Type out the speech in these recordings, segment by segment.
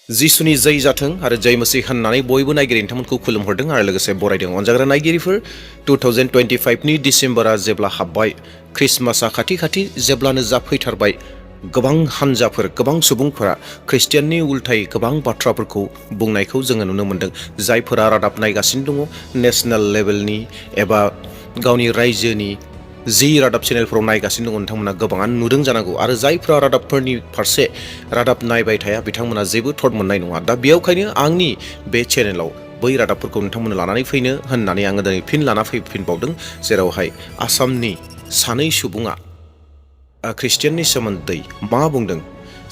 जिसुनि जै जाथों आरो जै मसीह होननानै बयबो नायगिरि नोंथांमोनखौ खुलुमहरदों आरो लोगोसे बरायदों। अनजाग्रा नायगिरिफोर 2025 नि डिसेम्बरा जेब्ला हाबबाय, ख्रिस्टमासआ खाथि खाथि जेब्लानो जाफैथारबाय, गोबां हानजाफोर, गोबां सुबुंफोरा ख्रिस्टियाननि उल्थायै गोबां बाथ्राफोरखौ बुंनायखौ जोङो नुनो मोनदों। जायफोरा रादाब नायगासिनो दङ, नेशनेल लेभेलनि एबा गावनि रायजोनि जि रादाब चेनेलफोराव नायगासिनो दङ, नोंथांमोना गोबाङानो नुदों जानांगौ। आरो जायफ्रा रादाबफोरनि फारसे रादाब नायबाय थाया, बिथांमोना जेबो थट मोननाय नङा। दा बेयावखायनो आंनि बे चेनेलाव बै रादाबफोरखौ नोंथांमोननो लानानै फैनो होननानै आङो दिनै फिन लाना फैफिनबावदों, जेरावहाय आसामनि सानै सुबुङा ख्रिस्टियाननि सोमोन्दै मा बुंदों,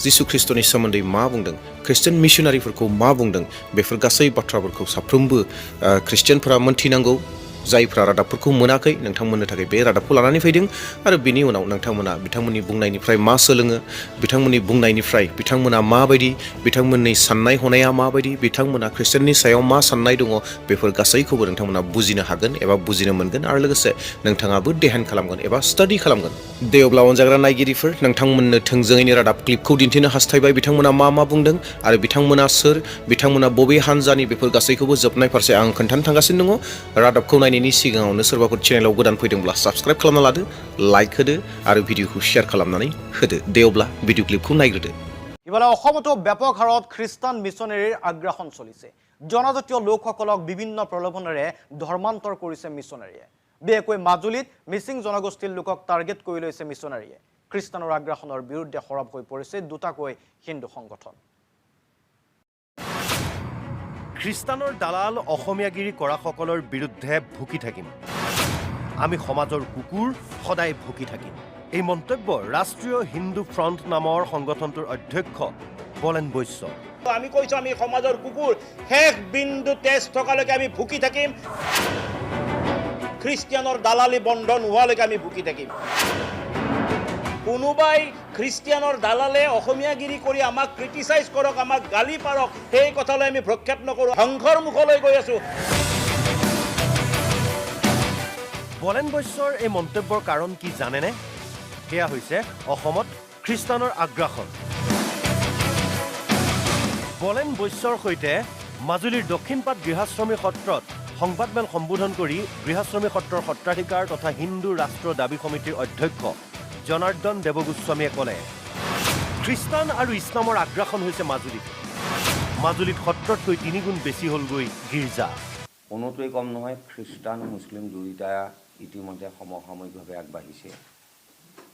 जिसु ख्रिस्ट'नि सोमोन्दै मा बुंदों, ख्रिस्टियान मिशनारिफोरखौ मा बुंदों, बेफोर गासै बाथ्राफोरखौ साफ्रोमबो ख्रिस्टियानफोरा मोनथिनांगौ। जायफ्रा रादाबफोरखौ मोनाखै, नोंथांमोननो थाखाय बे रादाबखौ लानानै फैदों। आरो बिनि उनाव नोंथांमोना बिथांमोननि बुंनायनिफ्राय मा सोलोङो, बिथांमोननि बुंनायनिफ्राय बिथांमोना माबायदि, बिथांमोननि साननाय हनाया माबायदि, बिथांमोना ख्रिस्टियाननि सायाव मा साननाय दङ, बेफोर गासैखौबो नोंथांमोना बुजिनो हागोन एबा बुजिनो मोनगोन। आरो लोगोसे नोंथाङाबो ध्यान खालामगोन एबा स्टाडि खालामगोन। दे अब्ला अनजाग्रा नायगिरिफोर, नोंथांमोननो थोंजोङैनो रादाब क्लिपखौ दिन्थिनो हास्थायबाय। बिथांमोना मा बुंदों आरो बिथांमोना सोर, बिथांमोना बबे हानजानि, बेफोर गासैखौबो जोबनाय फारसे आं खोन्थानो थांगासिनो दङ। रादाबखौ नायनायनि सिगाङावनो सोरबाफोर चेनेलाव गोदान फैदोंब्ला साबस्क्राइब खालामना लादो, लाइक होदो आरो भिडिअखौ शेयार खालामनानै होदो। दे अब्ला भिडिअ क्लिपखौ नायग्रोदो। ইফালে অসমতো ব্যাপক হাৰত খ্ৰীষ্টান মিছনেৰীৰ আগ্ৰাসন চলিছে। জনজাতীয় লোকসকলক বিভিন্ন প্ৰলোভনেৰে ধৰ্মান্তৰ কৰিছে মিছনেৰীয়ে। বিশেষকৈ মাজুলীত মিচিং জনগোষ্ঠীৰ লোকক টাৰ্গেট কৰি লৈছে মিছনেৰীয়ে। খ্ৰীষ্টানৰ আগ্ৰাসনৰ বিৰুদ্ধে সৰব হৈ পৰিছে দুটাকৈ হিন্দু সংগঠন। খ্ৰীষ্টানৰ দালাল অসমীয়াগিৰি কৰাসকলৰ বিৰুদ্ধে ভুকি থাকিম। আমি সমাজৰ কুকুৰ সদায় ভুকি থাকিম। এই মন্তব্য ৰাষ্ট্ৰীয় হিন্দু ফ্ৰণ্ট নামৰ সংগঠনটোৰ অধ্যক্ষ বলেন বৈশ্য। আমি কৈছো আমি সমাজৰ কুকুৰ, শেষ বিন্দু তেজ থকালৈকে আমি ভুকি থাকিম। খ্ৰীষ্টিয়ানৰ দালালি বন্ধ নোহোৱালৈকে আমি ভুকি থাকিম। কোনোবাই খ্ৰীষ্টিয়ানৰ দালালে অসমীয়াগিৰি কৰি আমাক ক্ৰিটিচাইজ কৰক, আমাক গালি পাৰক, সেই কথালৈ আমি ভ্ৰক্ষেপ নকৰোঁ। ধ্বংসৰ মুখলৈ গৈ আছো। বলেন বৈশ্যৰ এই মন্তব্যৰ কাৰণ কি জানেনে? সেয়া হৈছে অসমত খ্ৰীষ্টানৰ আগ্ৰাসন। বলেন বৈশ্যৰ সৈতে মাজুলীৰ দক্ষিণপাট গৃহাশ্ৰমী সত্ৰত সংবাদমেল সম্বোধন কৰি গৃহাশ্ৰমী সত্ৰৰ সত্ৰাধিকাৰ তথা হিন্দু ৰাষ্ট্ৰ দাবী সমিতিৰ অধ্যক্ষ জনাৰ্দন দেৱগোস্বামীয়ে ক'লে, খ্ৰীষ্টান আৰু ইছলামৰ আগ্ৰাসন হৈছে মাজুলীত। মাজুলীত সত্ৰতকৈ 3 গুণ বেছি হ'লগৈ গীৰ্জা। কোনোটোৱেই কম নহয়, খ্ৰীষ্টান মুছলিম দুয়োটা ইতিমধ্যে সমসাময়িকভাৱে আগবাঢ়িছে।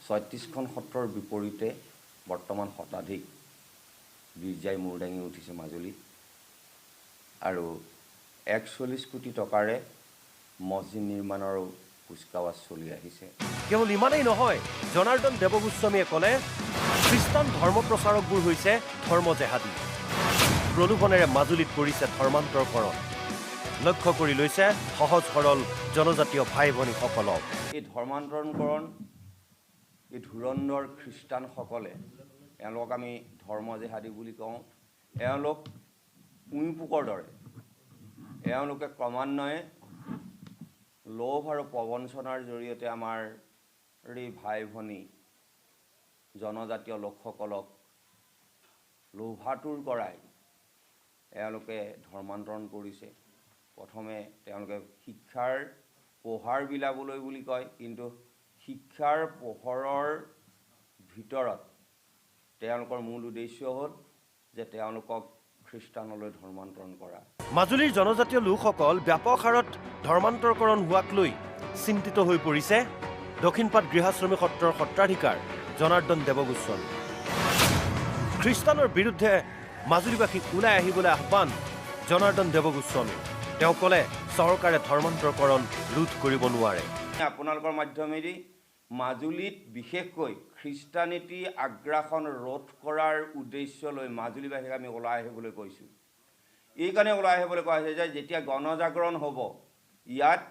36খন সত্ৰৰ বিপৰীতে বৰ্তমান শতাধিক গীৰ্জাই মূৰ দাঙি উঠিছে মাজুলীত। আৰু 41 কোটি টকাৰে মছজিদ নিৰ্মাণৰো কুচকাৱাজ চলি আহিছে। কেৱল ইমানেই নহয়, জনাৰ্দন দেৱগোস্বামীয়ে ক'লে, খ্ৰীষ্টান ধৰ্ম প্ৰচাৰকবোৰ হৈছে ধৰ্ম জেহাদী। প্ৰলোভনেৰে মাজুলীত কৰিছে ধৰ্মান্তৰকৰণ। লক্ষ্য কৰি লৈছে সহজ সৰল জনজাতীয় ভাই ভনীসকলক। এই ধৰ্মান্তৰণকৰণ, এই ধুৰন্ধৰ খ্ৰীষ্টানসকলে, এওঁলোকক আমি ধৰ্ম জেহাদী বুলি কওঁ। এওঁলোক উঁইপোকৰ দৰে। এওঁলোকে ক্ৰমান্বয়ে লোভ আৰু প্ৰবঞ্চনাৰ জৰিয়তে আমাৰ এই ভাই ভনী জনজাতীয় লোকসকলক লোভাতুৰ কৰাই এওঁলোকে ধৰ্মান্তৰণ কৰিছে। প্ৰথমে তেওঁলোকে শিক্ষাৰ পোহৰ বিলাবলৈ বুলি কয়, কিন্তু শিক্ষাৰ পোহৰৰ ভিতৰত তেওঁলোকৰ মূল উদ্দেশ্য হ'ল যে তেওঁলোকক খ্ৰীষ্টানলৈ ধৰ্মান্তৰণ কৰা। মাজুলীৰ জনজাতীয় লোকসকল ব্যাপক হাৰত ধৰ্মান্তৰকৰণ হোৱাক লৈ চিন্তিত হৈ পৰিছে দক্ষিণপাট গৃহাশ্ৰমী সত্ৰৰ সত্ৰাধিকাৰ জনাৰ্দন দেৱগোস্বামী। খ্ৰীষ্টানৰ বিৰুদ্ধে মাজুলীবাসীক ওলাই আহিবলৈ আহ্বান জনাৰ্দন দেৱগোস্বামী। তেওঁ ক'লে, চৰকাৰে ধৰ্মান্তৰকৰণ ৰোধ কৰিব নোৱাৰে। আপোনালোকৰ মাধ্যমেদি মাজুলীত বিশেষকৈ খ্ৰীষ্টানিটি আগ্ৰাসন ৰোধ কৰাৰ উদ্দেশ্য লৈ মাজুলীবাসীক আমি ওলাই আহিবলৈ কৈছোঁ। এইকাৰণে ওলাই আহিবলৈ কোৱা হৈছে যে যেতিয়া গণজাগৰণ হ'ব, ইয়াত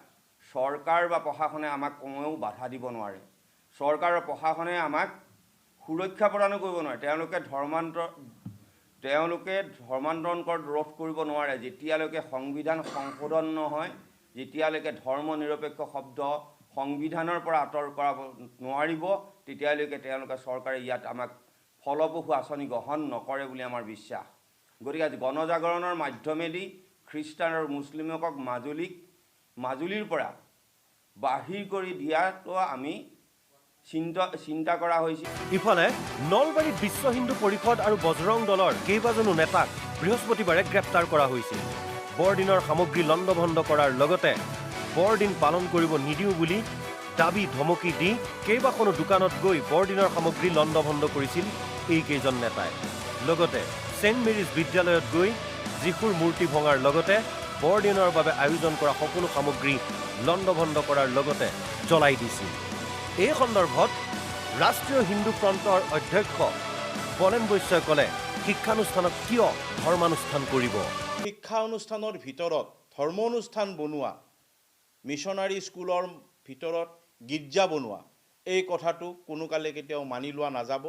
চৰকাৰ বা প্ৰশাসনে আমাক কমেও বাধা দিব নোৱাৰে। চৰকাৰ আৰু প্ৰশাসনে আমাক সুৰক্ষা প্ৰদানো কৰিব নোৱাৰে। তেওঁলোকে ধৰ্মান্তৰণ ৰোধ কৰিব নোৱাৰে যেতিয়ালৈকে সংবিধান সংশোধন নহয়, যেতিয়ালৈকে ধৰ্ম নিৰপেক্ষ শব্দ সংবিধানৰ পৰা আঁতৰ কৰাব নোৱাৰিব, তেতিয়ালৈকে তেওঁলোকে চৰকাৰে ইয়াত আমাক ফলপ্ৰসূ আঁচনি গ্ৰহণ নকৰে বুলি আমাৰ বিশ্বাস। গতিকে আজি গণজাগৰণৰ মাধ্যমেদি খ্ৰীষ্টান আৰু মুছলিমকক মাজুলীৰ পৰা বাহিৰ কৰি দিয়াটো আমি চিন্তা কৰা হৈছিল। ইফালে নলবাৰীত বিশ্ব হিন্দু পৰিষদ আৰু বজৰং দলৰ কেইবাজনো নেতাক বৃহস্পতিবাৰে গ্ৰেপ্তাৰ কৰা হৈছিল। বৰদিনৰ সামগ্ৰী লণ্ডভণ্ড কৰাৰ লগতে বৰদিন পালন কৰিব নিদিওঁ বুলি দাবী ধমকি দি কেইবাখনো দোকানত গৈ বৰদিনৰ সামগ্ৰী লণ্ডভণ্ড কৰিছিল এইকেইজন নেতাই। লগতে ছেইণ্ট মেৰিজ বিদ্যালয়ত গৈ যীশুৰ মূৰ্তি ভঙাৰ লগতে বৰদিনৰ বাবে আয়োজন কৰা সকলো সামগ্ৰী লণ্ডভণ্ড কৰাৰ লগতে জ্বলাই দিছিল। এই সন্দৰ্ভত ৰাষ্ট্ৰীয় হিন্দু ফ্ৰণ্টৰ অধ্যক্ষ বলেন বৈশ্যই ক'লে, শিক্ষানুষ্ঠানত কিয় ধৰ্মানুষ্ঠান কৰিব? শিক্ষা অনুষ্ঠানৰ ভিতৰত ধৰ্ম অনুষ্ঠান বনোৱা, মিছনাৰী স্কুলৰ ভিতৰত গীৰ্জা বনোৱা, এই কথাটো কোনো কালে কেতিয়াও মানি লোৱা নাযাব।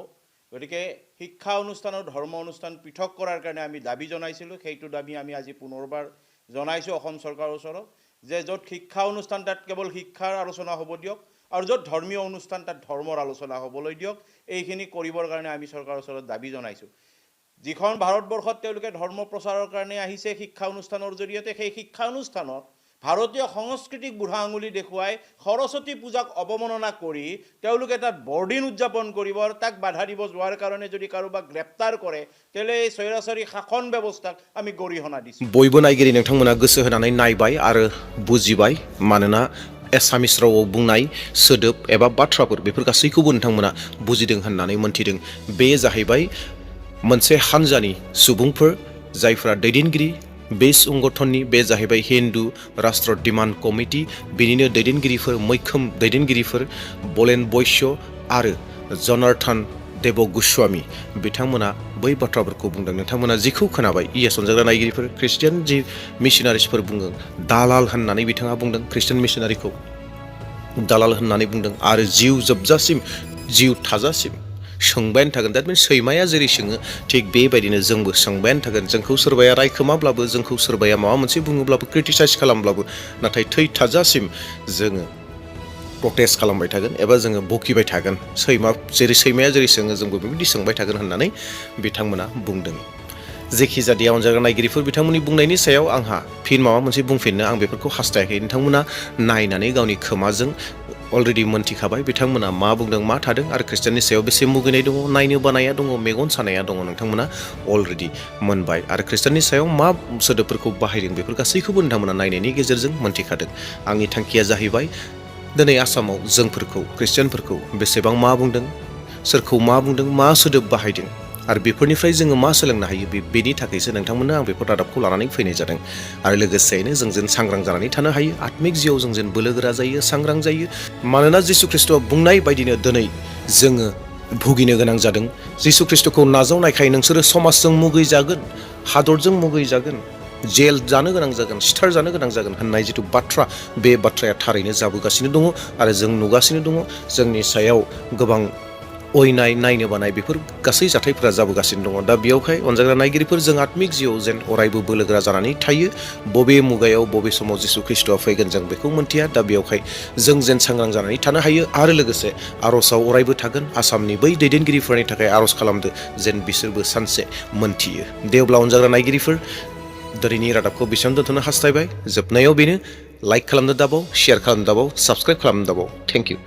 গতিকে শিক্ষা অনুষ্ঠান আৰু ধৰ্ম অনুষ্ঠান পৃথক কৰাৰ কাৰণে আমি দাবী জনাইছিলোঁ। সেইটো দাবী আমি আজি পুনৰবাৰ জনাইছোঁ অসম চৰকাৰৰ ওচৰত, যে য'ত শিক্ষা অনুষ্ঠান তাত কেৱল শিক্ষাৰ আলোচনা হ'ব দিয়ক, আৰু য'ত ধৰ্মীয় অনুষ্ঠান তাত ধৰ্মৰ আলোচনা হ'বলৈ দিয়ক। এইখিনি কৰিবৰ কাৰণে আমি চৰকাৰৰ ওচৰত দাবী জনাইছোঁ। যিখন ভাৰতবৰ্ষত তেওঁলোকে ধৰ্ম প্ৰচাৰৰ কাৰণে আহিছে শিক্ষা অনুষ্ঠানৰ জৰিয়তে, সেই শিক্ষা অনুষ্ঠানত ভাৰতীয় সংস্কৃতিক বুঢ়া আঙুলি দেখুৱাই সৰস্বতী পূজাক অৱমাননা কৰি তেওঁলোকে তাত বৰদিন উদযাপন কৰিব আৰু তাক বাধা দিব যোৱাৰ কাৰণে যদি কাৰোবাক গ্ৰেপ্তাৰ কৰে, তেলে এই স্বৈৰাচাৰী শাসন ব্যৱস্থাক আমি গৰিহণা দিছোঁ। बयबो नायगिरि नोंथांमोना गोसो होनानै नायबाय आरो बुजिबाय, मानोना एसामिस रावआव बुंनाय सोदोब एबा बाथ्राफोर बेफोर गासैखौबो नोंथांमोना बुजिदों होननानै मोनथिदों। बे जाहैबाय मोनसे हानजानि सुबुंफोर जायफोरा दैदेनगिरि बे संगठननि, बे जाहैबाय हिन्दु राष्ट्र डिमान्ड कमिटि, बिनिनो दैदेनगिरिफोर, मैखोम दैदेनगिरिफोर बलेन बৈশ্য आरो जनार्थन देव गोस्वामी बिथांमोना बै बाथ्राफोरखौ बुंदों। नोंथांमोना जिखौ खोनाबाय, इएस अनजाग्रा नायगिरिफोर, ख्रिस्टियान जि मिशनारिसफोर बुङो, दालाल होननानै बिथाङा बुंदों, ख्रिस्टियान मिशनारिखौ दालाल होननानै बुंदों। आरो जिउ जोबजासिम, जिउ थाजासिम सोंबायानो थागोन। द्याट मिन्स सैमाया जेरै सोङो थिग बेबायदिनो जोंबो सोंबायानो थागोन। जोंखौ सोरबाया रायखोमाब्लाबो, जोंखौ सोरबाया माबा मोनसे बुङोब्लाबो, क्रिटिसाइज खालामब्लाबो, नाथाय थै थाजासिम जोङो प्रटेस्ट खालामबाय थागोन एबा जोङो बकिबाय थागोन। सैमाया जेरै सोङो जोंबो बेबायदि सोंबाय थागोन होननानै बिथांमोना बुंदों। जेखि जादिया अनजाग्रा नायगिरिफोर, बिथांमोननि बुंनायनि सायाव आंहा फिन माबा मोनसे बुंफिननो आं बेफोरखौ हास्थायाखै। नोंथांमोना नायनानै गावनि खोमाजों अलरेडि मोनथिखाबाय बिथांमोना मा बुंदों, मा थादों, आरो ख्रिस्टियाननि सायाव बेसे मुगैनाय दङ, नायनो बानाया दङ, मेगन सानाया दङ, नोंथांमोना अलरेडि मोनबाय। आरो ख्रिस्टियाननि सायाव मा सोदोबफोरखौ बाहायदों बेफोर गासैखौबो नोंथांमोना नायनायनि गेजेरजों मोनथिखादों। आंनि थांखिया जाहैबाय दिनै आसामाव जोंफोरखौ, ख्रिस्टियानफोरखौ बेसेबां मा बुंदों, सोरखौ मा बुंदों, मा सोदोब बाहायदों, आरो बेफोरनिफ्राय जोङो मा सोलोंनो हायो, बेनि थाखायसो नोंथांमोननो आं बेफोर रादाबखौ लानानै फैनाय जादों। आरो लोगोसेयैनो जों जेन सांग्रां जानानै थानो हायो, आत्मिक जिउआव जों जेन बोलोगोरा जायो, सांग्रां जायो। मानोना जिसु ख्रिस्ट'आ बुंनाय बायदिनो दिनै जोङो भुगिनो गोनां जादों। जिसु ख्रिस्ट'खौ नाजावनायखाय नोंसोरो समाजजों मुगैजागोन, हादरजों मुगैजागोन, जेल जानो गोनां जागोन, सिथार जानो गोनां जागोन होननाय जिथु बाथ्रा, बे बाथ्राया थारैनो जाबोगासिनो दङ आरो जों नुगासिनो दङ। जोंनि सायाव गोबां अयनाय, नायनो बानाय, बेफोर गासै जाथायफोरा जाबोगासिनो दङ। दा बेयावहाय अनजाग्रा नायगिरिफोर, जों आत्मिक जिउआव जेन अरायबो बोलोगोरा जानानै थायो। बबे मुगायाव बबे समाव जिसु ख्रिस्ट'आ फैगोन जों बेखौ मोनथिया। दा बेयावहाय जों जेन सांग्रां जानानै थानो हायो आरो लोगोसे आर'जआव अरायबो थागोन। आसामनि बै दैदेनगिरिफोरनि थाखाय आर'ज खालामदो जेन बिसोरबो सानसे मोनथियो। दे अब्ला अनजाग्रा नायगिरिफोर, दिनैनि रादाबखौ बेसेबां दोनथ'नो हास्थायबाय। जोबनायाव बेनो, लाइक खालामनो दाबाव, शेयार खालामनो दाबाव, साबस्क्राइब खालामनो दाबाव। Thank you.